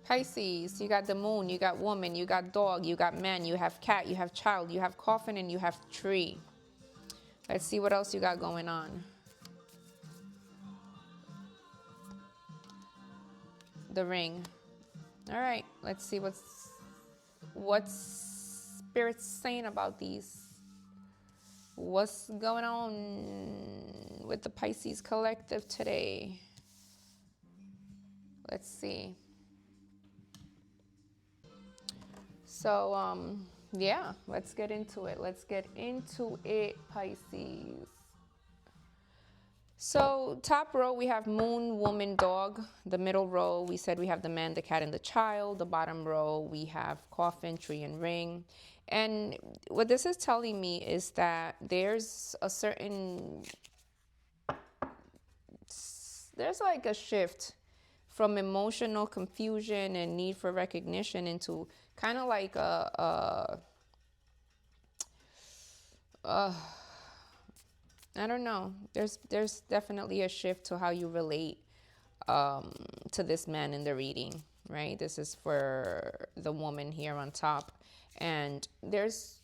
Pisces, you got the moon, you got woman, you got dog, you got man, you have cat, you have child, you have coffin, and you have tree. Let's see what else you got going on. The ring. All right, let's see what's Spirit's saying about these. What's going on with the Pisces collective today? Let's see. So, yeah, let's get into it. Let's get into it, Pisces. So, top row, we have moon, woman, dog. The middle row, we said we have the man, the cat, and the child. The bottom row, we have coffin, tree, and ring. And what this is telling me is that there's like a shift from emotional confusion and need for recognition into kind of like I don't know. There's definitely a shift to how you relate to this man in the reading, right? This is for the woman here on top, and there's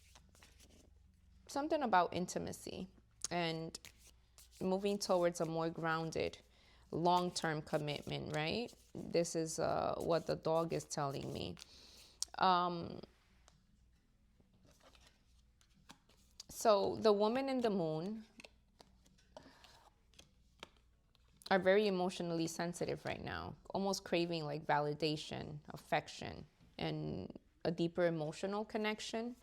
something about intimacy and moving towards a more grounded, long-term commitment, right? This is what the dog is telling me. So the woman in the moon are very emotionally sensitive right now, almost craving like validation, affection, and a deeper emotional connection.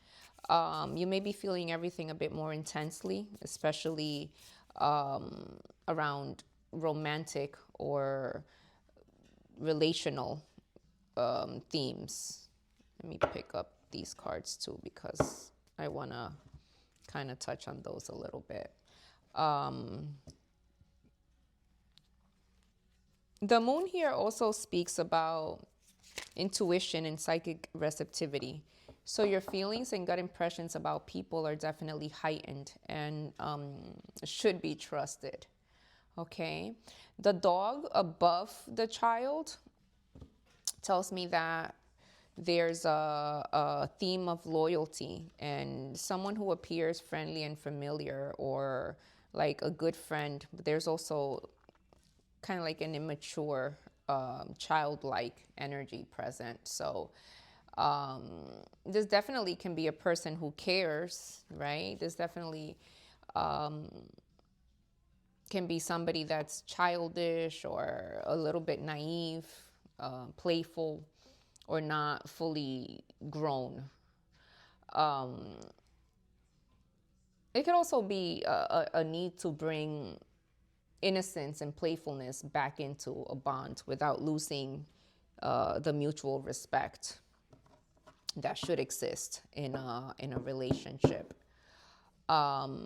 You may be feeling everything a bit more intensely, especially around romantic or relational themes. Let me pick up these cards too because I want to kind of touch on those a little bit. The moon here also speaks about intuition and psychic receptivity. So your feelings and gut impressions about people are definitely heightened and should be trusted. Okay. The dog above the child tells me that there's a theme of loyalty and someone who appears friendly and familiar or like a good friend. But there's also kind of like an immature, childlike energy present. So this definitely can be a person who cares, right? This definitely can be somebody that's childish or a little bit naive, playful, or not fully grown. It could also be a need to bring innocence and playfulness back into a bond without losing the mutual respect that should exist in a relationship. The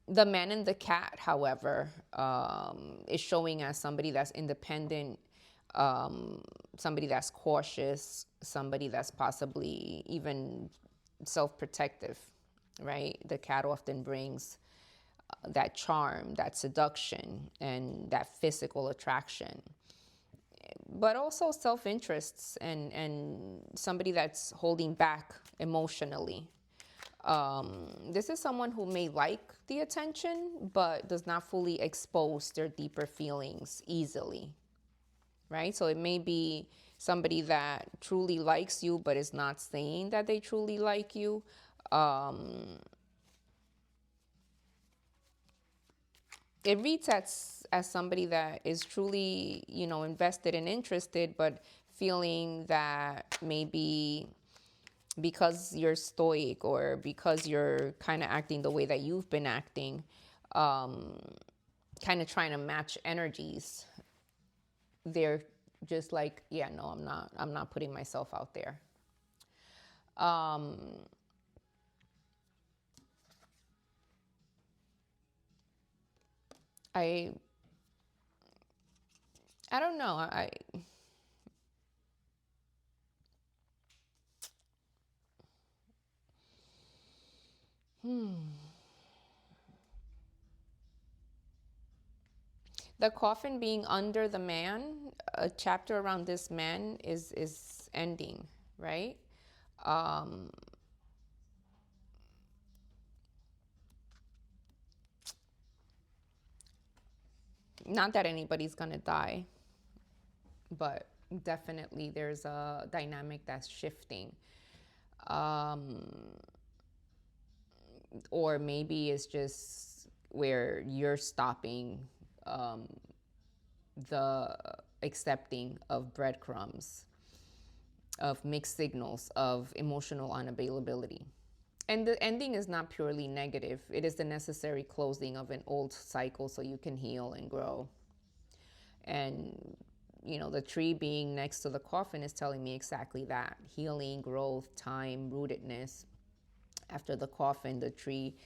man and the cat, however, is showing as somebody that's independent, somebody that's cautious, somebody that's possibly even self-protective, right? The cat often brings that charm, that seduction, and that physical attraction, but also self-interests and somebody that's holding back emotionally. This is someone who may like the attention, but does not fully expose their deeper feelings easily, right? So it may be somebody that truly likes you, but is not saying that they truly like you. It reads as somebody that is truly, invested and interested, but feeling that maybe because you're stoic or because you're kind of acting the way that you've been acting, kind of trying to match energies, they're just like, yeah, no, I'm not putting myself out there. I I don't know. The coffin being under the man, a chapter around this man is ending, right? Um, Not that anybody's gonna die, but definitely there's a dynamic that's shifting. Um, or maybe it's just where you're stopping um, the accepting of breadcrumbs, of mixed signals, of emotional unavailability. And the ending is not purely negative. It is the necessary closing of an old cycle so you can heal and grow. And, the tree being next to the coffin is telling me exactly that: healing, growth, time, rootedness. After the coffin, the tree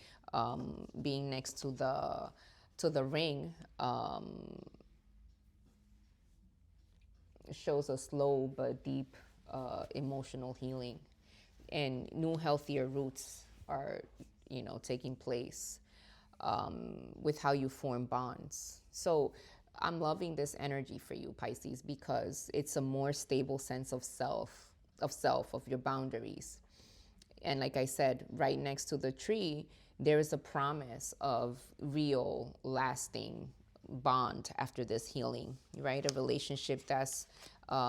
being next to the ring shows a slow but deep emotional healing, and new healthier roots are taking place with how you form bonds. So I'm loving this energy for you, Pisces, because it's a more stable sense of of your boundaries. And like I said, right next to the tree, there is a promise of real, lasting bond after this healing, right? A relationship that's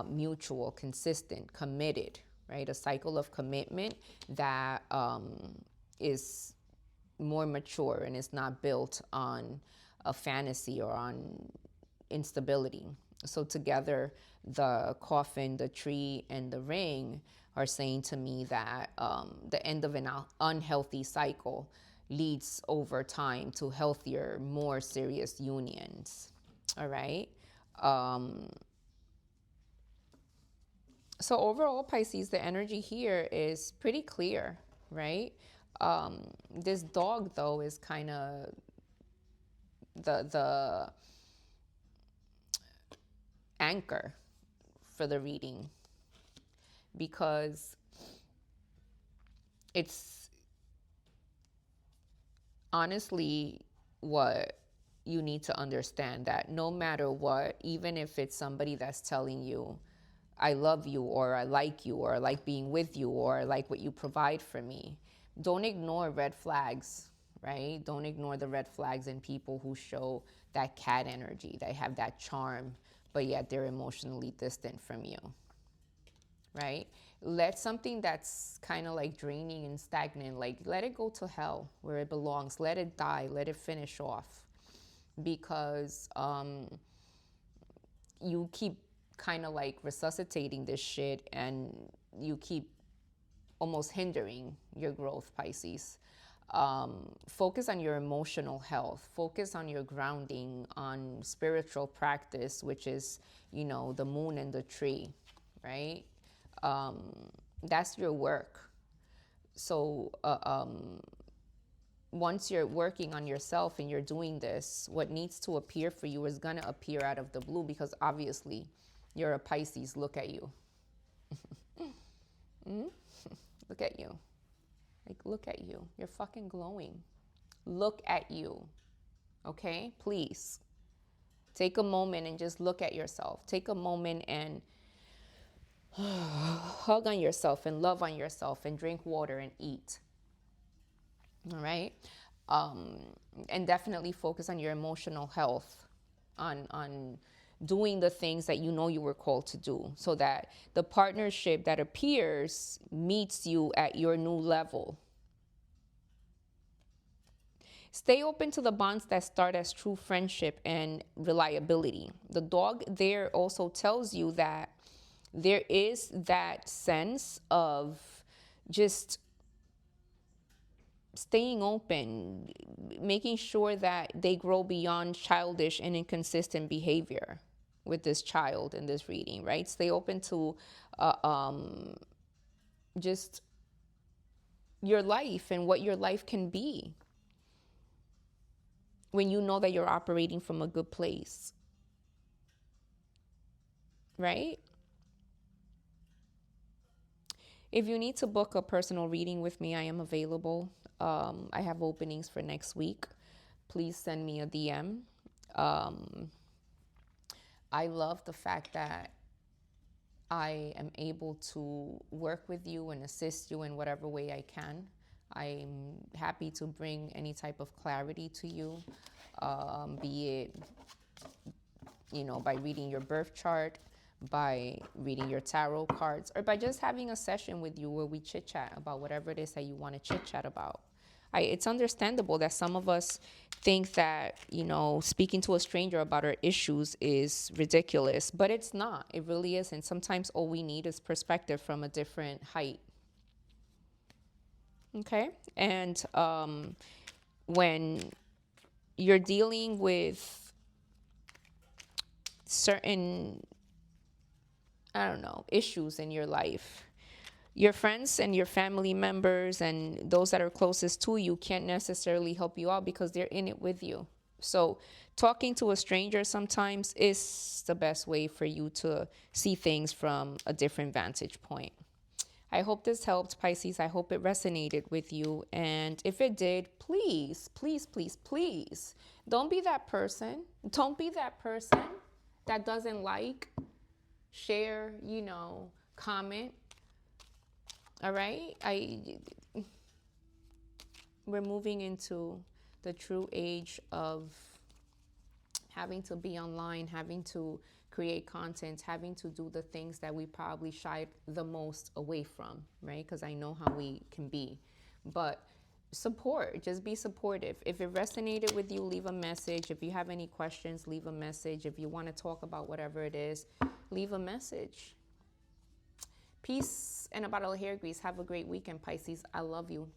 mutual, consistent, committed, right? A cycle of commitment that is more mature and is not built on a fantasy or on instability. So together, the coffin, the tree, and the ring are saying to me that the end of an unhealthy cycle leads over time to healthier, more serious unions. All right. Um, so overall, Pisces, the energy here is pretty clear, right? This dog, though, is kind of the anchor for the reading, because it's honestly what you need to understand, that no matter what, even if it's somebody that's telling you, I love you, or I like you, or I like being with you, or I like what you provide for me, don't ignore red flags, right? Don't ignore the red flags in people who show that cat energy. They have that charm, but yet they're emotionally distant from you, right? Let something that's kind of like draining and stagnant, like let it go to hell where it belongs. Let it die. Let it finish off, because you keep kind of like resuscitating this shit, and you keep almost hindering your growth, Pisces. Focus on your emotional health. Focus on your grounding, on spiritual practice, which is, the moon and the tree, right? That's your work. So once you're working on yourself and you're doing this, what needs to appear for you is going to appear out of the blue, because obviously you're a Pisces. Look at you. Look at you. Like, look at you. You're fucking glowing. Look at you. Okay? Please. Take a moment and just look at yourself. Take a moment and hug on yourself and love on yourself and drink water and eat. All right? And definitely focus on your emotional health, on doing the things that you know you were called to do, so that the partnership that appears meets you at your new level. Stay open to the bonds that start as true friendship and reliability. The dog there also tells you that there is that sense of just staying open, making sure that they grow beyond childish and inconsistent behavior with this child in this reading, right? Stay open to just your life and what your life can be when you know that you're operating from a good place, right? If you need to book a personal reading with me, I am available. I have openings for next week. Please send me a DM. I love the fact that I am able to work with you and assist you in whatever way I can. I'm happy to bring any type of clarity to you, be it, by reading your birth chart, by reading your tarot cards, or by just having a session with you where we chit chat about whatever it is that you want to chit chat about. It's understandable that some of us think that, speaking to a stranger about our issues is ridiculous, but it's not. It really isn't. Sometimes all we need is perspective from a different height. Okay? And when you're dealing with certain, I don't know, issues in your life, your friends and your family members and those that are closest to you can't necessarily help you out because they're in it with you. So talking to a stranger sometimes is the best way for you to see things from a different vantage point. I hope this helped, Pisces. I hope it resonated with you. And if it did, please, please, please, please, don't be that person. Don't be that person that doesn't like, share, comment. All right? We're moving into the true age of having to be online, having to create content, having to do the things that we probably shied the most away from, right? Because I know how we can be. But support, just be supportive. If it resonated with you, leave a message. If you have any questions, leave a message. If you want to talk about whatever it is, leave a message. Peace and a bottle of hair grease. Have a great weekend, Pisces. I love you.